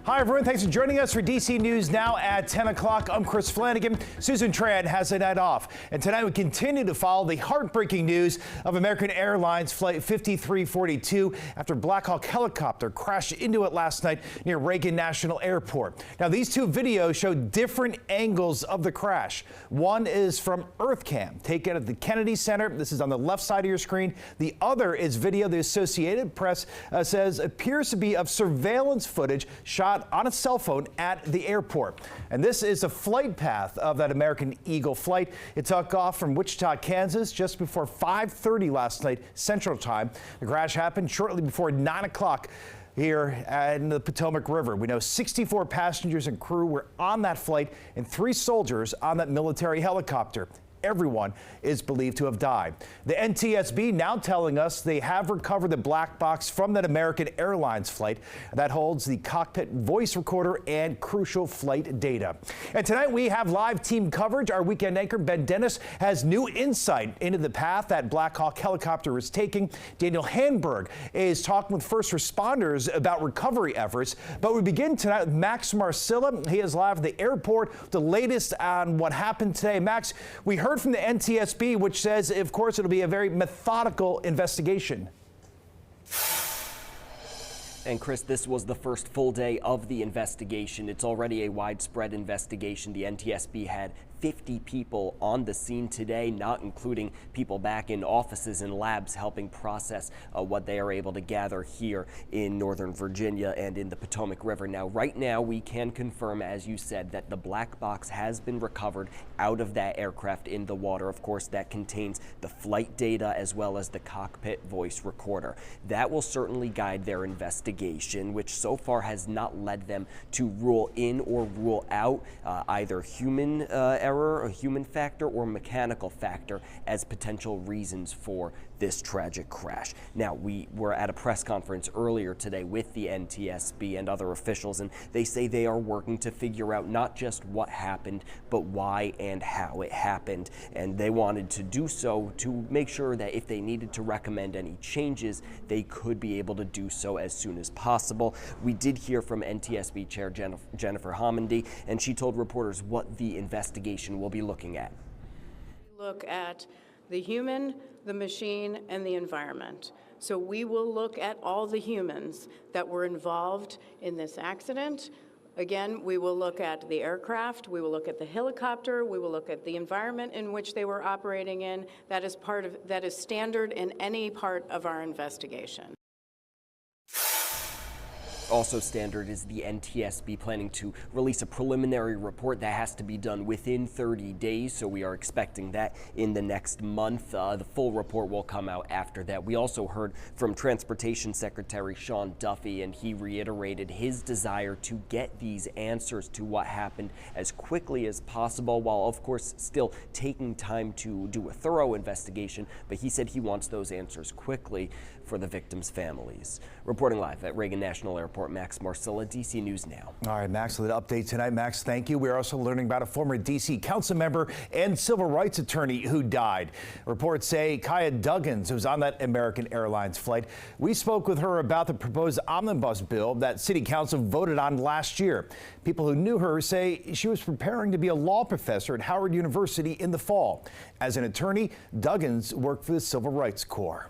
Hi, everyone. Thanks for joining us for DC News Now at 10 o'clock. I'm Chris Flanagan. Susan Tran has a night off. And tonight we continue to follow the heartbreaking news of American Airlines Flight 5342 after Black Hawk helicopter crashed into it last night near Reagan National Airport. Now, these two videos show different angles of the crash. One is from EarthCam, taken at the Kennedy Center. This is on the left side of your screen. The other is video the Associated Press says appears to be of surveillance footage shot on a cell phone at the airport. And this is the flight path of that American Eagle flight. It took off from Wichita, Kansas just before 5:30 last night Central Time. The crash happened shortly before 9 o'clock here in the Potomac River. We know 64 passengers and crew were on that flight and 3 soldiers on that military helicopter. Everyone is believed to have died. The NTSB now telling us they have recovered the black box from that American Airlines flight that holds the cockpit voice recorder and crucial flight data. And tonight we have live team coverage. Our weekend anchor Ben Dennis has new insight into the path that Black Hawk helicopter is taking. Daniel Handberg is talking with first responders about recovery efforts. But we begin tonight with Max Marcilla. He is live at the airport. The latest on what happened today. Max, we heard from the NTSB, which says, of course, it'll be a very methodical investigation. And Chris, this was the first full day of the investigation. It's already a widespread investigation. The NTSB had 50 people on the scene today, not including people back in offices and labs helping process what they are able to gather here in Northern Virginia and in the Potomac River. Now, right now, we can confirm, as you said, that the black box has been recovered out of that aircraft in the water. Of course, that contains the flight data as well as the cockpit voice recorder. That will certainly guide their investigation, which so far has not led them to rule in or rule out either human error, a human factor, or mechanical factor as potential reasons for this tragic crash. Now, we were at a press conference earlier today with the NTSB and other officials, and they say they are working to figure out not just what happened, but why and how it happened. And they wanted to do so to make sure that if they needed to recommend any changes, they could be able to do so as soon as possible. We did hear from NTSB Chair Jennifer Homendy, and she told reporters what the investigation will be looking at. Look at the human, the machine, and the environment. So we will look at all the humans that were involved in this accident. Again, we will look at the aircraft, we will look at the helicopter, we will look at the environment in which they were operating in. That is standard in any part of our investigation. Also standard is the NTSB planning to release a preliminary report that has to be done within 30 days. So we are expecting that in the next month. The full report will come out after that. We also heard from Transportation Secretary Sean Duffy, and he reiterated his desire to get these answers to what happened as quickly as possible, while of course still taking time to do a thorough investigation. But he said he wants those answers quickly for the victims' families. Reporting live at Reagan National Airport, Max Marcilla, DC News Now. All right, Max, with the update tonight. Max, thank you. We're also learning about a former DC council member and civil rights attorney who died. Reports say Kaya Duggins, who was on that American Airlines flight. We spoke with her about the proposed omnibus bill that City Council voted on last year. People who knew her say she was preparing to be a law professor at Howard University in the fall. As an attorney, Duggins worked for the Civil Rights Corps.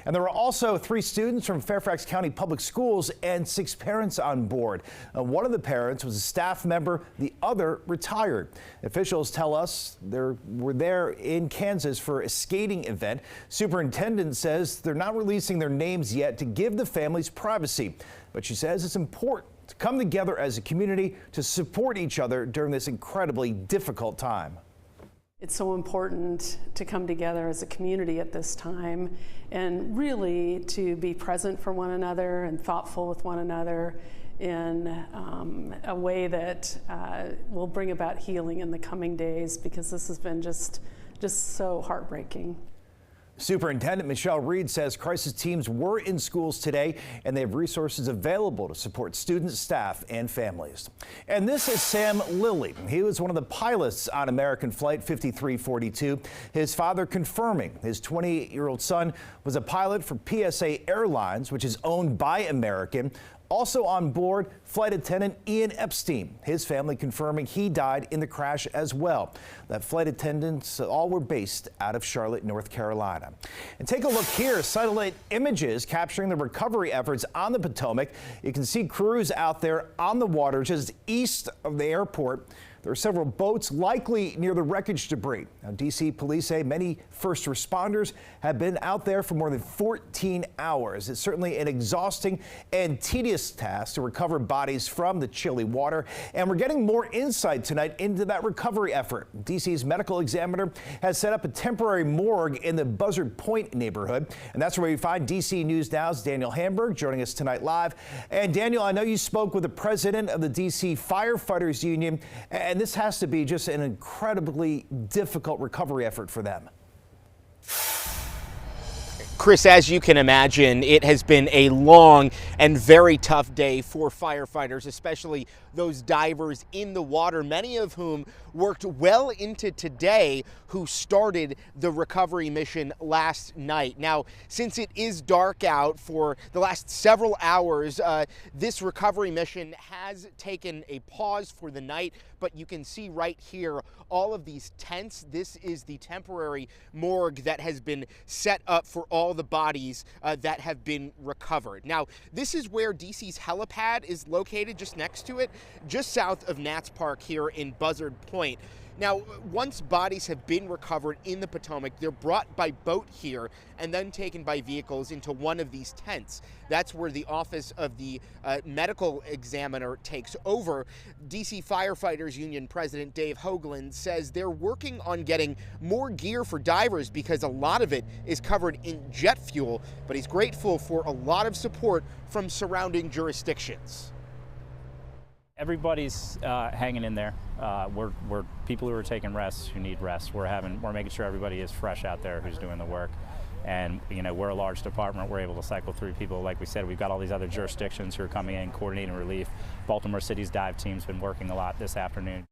And there were also 3 students from Fairfax County Public Schools and 6 parents on board. One of the parents was a staff member, the other retired. Officials tell us they were there in Kansas for a skating event. Superintendent says they're not releasing their names yet to give the families privacy, but she says it's important to come together as a community to support each other during this incredibly difficult time. It's so important to come together as a community at this time and really to be present for one another and thoughtful with one another in a way that will bring about healing in the coming days, because this has been just so heartbreaking. Superintendent Michelle Reed says crisis teams were in schools today and they have resources available to support students, staff, and families. And this is Sam Lilly. He was one of the pilots on American Flight 5342. His father confirming his 28-year-old son was a pilot for PSA Airlines, which is owned by American. Also on board, flight attendant Ian Epstein. His family confirming he died in the crash as well. That flight attendants all were based out of Charlotte, North Carolina. And take a look here, satellite images capturing the recovery efforts on the Potomac. You can see crews out there on the water just east of the airport. There are several boats likely near the wreckage debris. Now, D.C. police say many first responders have been out there for more than 14 hours. It's certainly an exhausting and tedious task to recover bodies from the chilly water. And we're getting more insight tonight into that recovery effort. D.C.'s medical examiner has set up a temporary morgue in the Buzzard Point neighborhood. And that's where we find D.C. News Now's Daniel Hamburg joining us tonight live. And Daniel, I know you spoke with the president of the D.C. Firefighters Union, and this has to be just an incredibly difficult recovery effort for them. Chris, as you can imagine, it has been a long and very tough day for firefighters, especially those divers in the water, many of whom worked well into today, who started the recovery mission last night. Now, since it is dark out for the last several hours, this recovery mission has taken a pause for the night, but you can see right here all of these tents. This is the temporary morgue that has been set up for all the bodies that have been recovered. Now, this is where DC's helipad is located, just next to it, just south of Nats Park here in Buzzard Point. Now, once bodies have been recovered in the Potomac, they're brought by boat here and then taken by vehicles into one of these tents. That's where the office of the medical examiner takes over. DC Firefighters Union President Dave Hoagland says they're working on getting more gear for divers because a lot of it is covered in jet fuel, but he's grateful for a lot of support from surrounding jurisdictions. Everybody's hanging in there. We're people who are taking rests, who need rest. We're making sure everybody is fresh out there who's doing the work. And you know, we're a large department. We're able to cycle through people. Like we said, we've got all these other jurisdictions who are coming in, coordinating relief. Baltimore City's dive team's been working a lot this afternoon.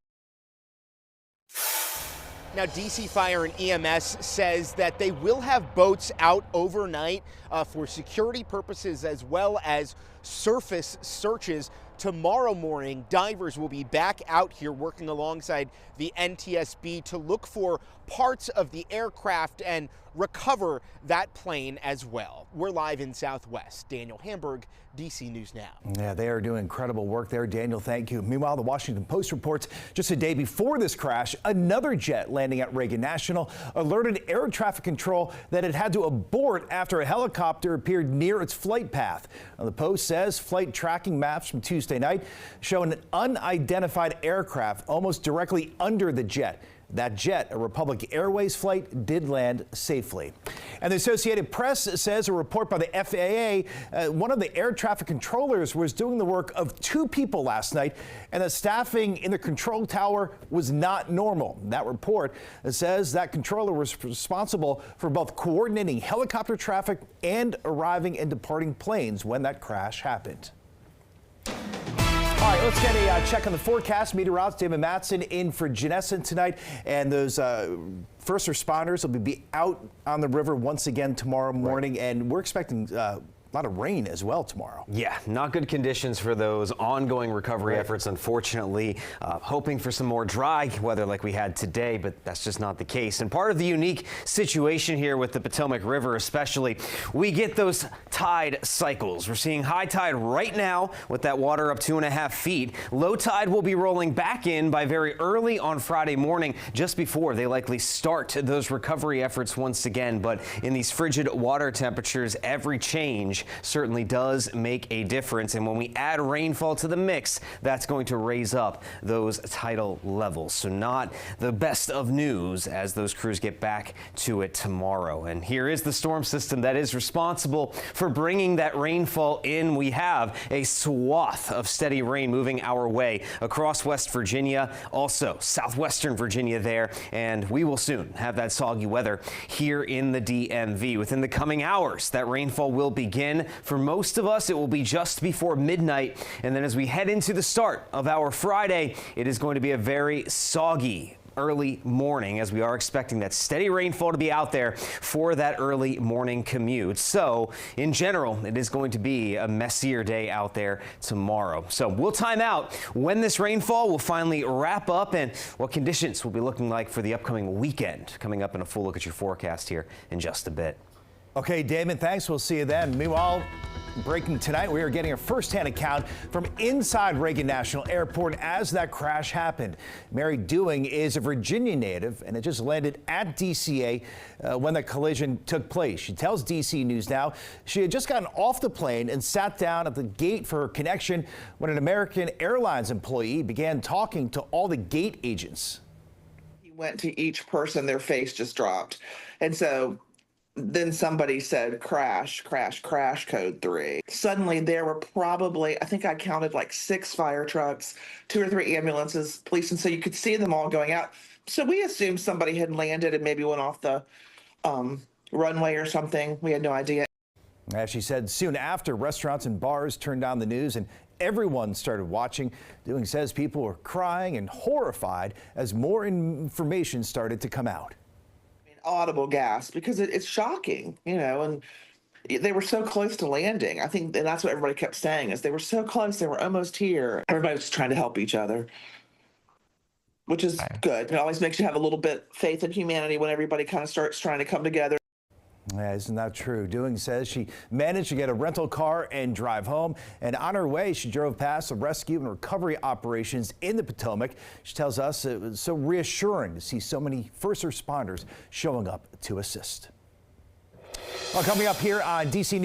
Now, DC Fire and EMS says that they will have boats out overnight for security purposes as well as surface searches. Tomorrow morning, divers will be back out here working alongside the NTSB to look for parts of the aircraft and recover that plane as well. We're live in Southwest. Daniel Hamburg, DC News Now. Yeah, they are doing incredible work there. Daniel, thank you. Meanwhile, the Washington Post reports just a day before this crash, another jet landing at Reagan National alerted air traffic control that it had to abort after a helicopter appeared near its flight path. Now, the Post says flight tracking maps from Tuesday night show an unidentified aircraft almost directly under the jet. That jet, a Republic Airways flight, did land safely. And the Associated Press says a report by the FAA, one of the air traffic controllers was doing the work of two people last night, and the staffing in the control tower was not normal. That report says that controller was responsible for both coordinating helicopter traffic and arriving and departing planes when that crash happened. All right, let's get a check on the forecast. Meteorologist David Matson in for Janesson tonight. And those first responders will be out on the river once again tomorrow morning. Right. And we're expecting a lot of rain as well tomorrow. Yeah, not good conditions for those ongoing recovery efforts, unfortunately. Hoping for some more dry weather like we had today, but that's just not the case. And part of the unique situation here with the Potomac River especially, we get those tide cycles. We're seeing high tide right now with that water up 2.5 feet. Low tide will be rolling back in by very early on Friday morning, just before they likely start those recovery efforts once again. But in these frigid water temperatures, every change certainly does make a difference. And when we add rainfall to the mix, that's going to raise up those tidal levels. So not the best of news as those crews get back to it tomorrow. And here is the storm system that is responsible for bringing that rainfall in. We have a swath of steady rain moving our way across West Virginia, also southwestern Virginia there. And we will soon have that soggy weather here in the DMV. Within the coming hours, that rainfall will begin. For most of us, it will be just before midnight. And then as we head into the start of our Friday, it is going to be a very soggy early morning, as we are expecting that steady rainfall to be out there for that early morning commute. So in general, it is going to be a messier day out there tomorrow. So we'll time out when this rainfall will finally wrap up and what conditions will be looking like for the upcoming weekend. Coming up in a full look at your forecast here in just a bit. Okay, Damon, thanks. We'll see you then. Meanwhile, breaking tonight, we are getting a first-hand account from inside Reagan National Airport as that crash happened. Mary Dewing is a Virginia native and it just landed at DCA when the collision took place. She tells DC News Now she had just gotten off the plane and sat down at the gate for her connection when an American Airlines employee began talking to all the gate agents. He went to each person, their face just dropped. And so then somebody said, crash, crash, crash, code 3. Suddenly there were probably, I think I counted like 6 fire trucks, 2 or 3 ambulances, police. And so you could see them all going out. So we assumed somebody had landed and maybe went off the runway or something. We had no idea. As she said, soon after, restaurants and bars turned on the news and everyone started watching. Dewing says people were crying and horrified as more information started to come out. Audible gasp because it's shocking, you know, and they were so close to landing. I think, and that's what everybody kept saying, is they were so close, they were almost here. Everybody was trying to help each other, which is good. It always makes you have a little bit faith in humanity when everybody kind of starts trying to come together. Yeah, isn't that true? Dewing says she managed to get a rental car and drive home. And on her way, she drove past the rescue and recovery operations in the Potomac. She tells us it was so reassuring to see so many first responders showing up to assist. Well, coming up here on DC News.